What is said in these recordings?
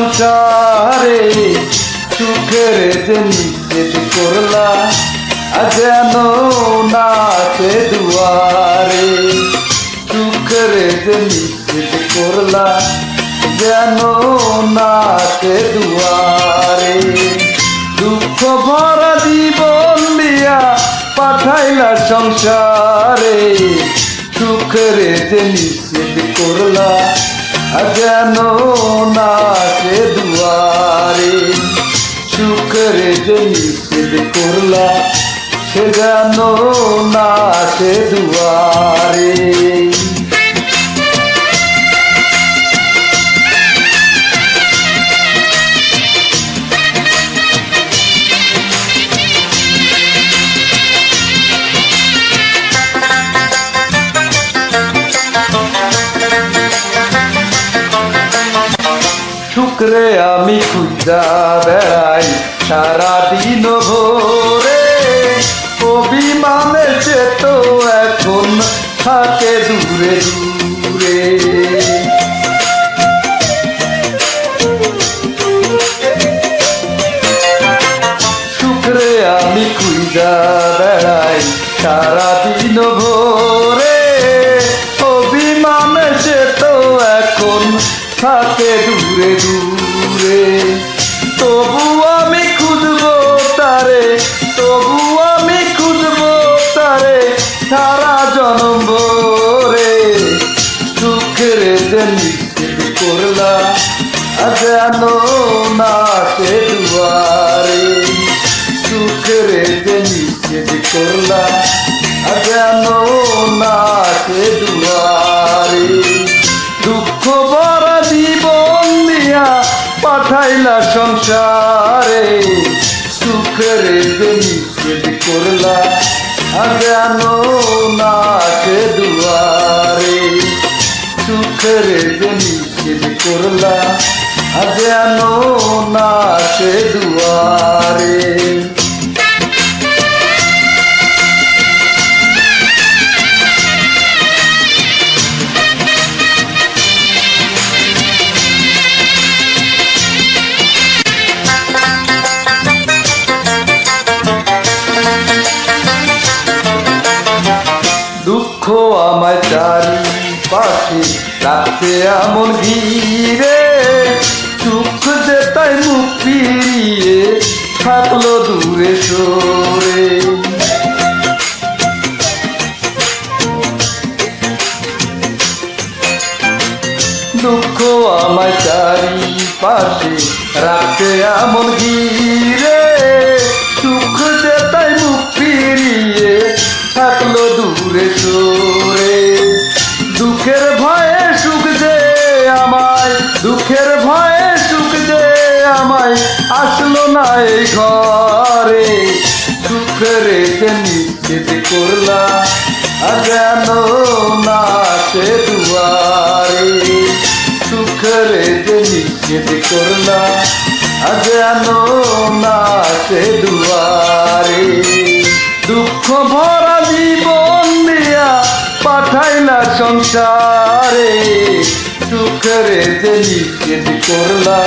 সংসারে সুখের যে নিষেধ করলা যেন নাচে দুয়ারে সুখের যে নিষেধ করলা যেন নাচে দুয়ারে দুঃখ ভরা জীবন দিয়া পাঠাইলা সংসারে সুখের যে নিষেধ করলা যেন নাচে দুয়ারে সুখের যে নিষেধ করলা সে যেন নাচে দুয়ারে শুক্রে আমি খুঁজা বেড়াই সারাদিন ভোরে অভিমানে সে তো এখন থাকে দূরে দূরে শুক্রে আমি খুঁজা বেড়াই সারাদিন ভোরে অভিমানে সে তো এখন থাকে দূরে দূরে তবু আমি খুঁজবো তারে তবু আমি খুঁজবো তারে সারা জনম ভরে সুখের যে নিষেধ করলা যেন নাচে দুয়ারে সুখের যে নিষেধ করলা যেন নাচে দুয়ারে দুঃখ ভরা জীবন দিয়া পাঠাইলা সংসারে সুখের যে নিষেধ করলা যেন নাচে দুয়ারে সুখের যে নিষেধ করলা যেন নাচে দুয়ারে দুঃখ আমায় চারিপাশে রাখছে এমন ঘিরে সুখ যে তাই মুখ ফিরিয়ে থাকলো দূরে সরে দুঃখ আমায় চারিপাশে রাখছে এমন ঘিরে সুখ যে তাই মুখ ফিরিয়ে থাকলো দূরে সরে দুঃখের ভয়ে সুখ যে আমায় দুঃখের ভয়ে সুখ যে আমায় আসলো না এই ঘরে সুখের যে নিষেধ করলা যেন নাচে দুয়ারে সুখের যে নিষেধ করলা যেন নাচে দুয়ারে দুঃখ ভরা জীবন দিয়া পাঠাইলা সংসারে সুখের যে নিষেধ করলা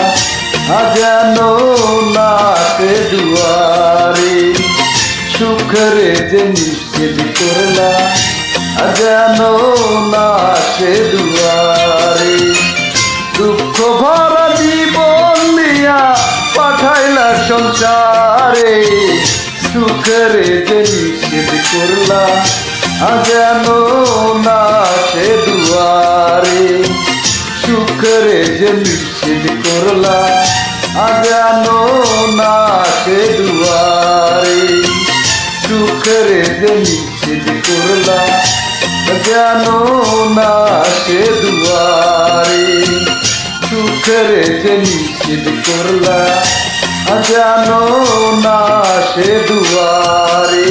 যেন নাচে দুয়ারে সুখের যে নিষেধ করলা যেন নাচে দুয়ারে দুঃখ ভরা জীবন দিয়া পাঠাইলা সংসারে সুখের যে নিষেধ করলা যেন নাচে দুয়ারে সুখের যে নিষেধ করলা যেন নাচে দুয়ারে সুখের যে নিষেধ করলা যেন নাচে দুয়ারে সুখের যে নিষেধ করলা যেন নাচে দুয়ারে।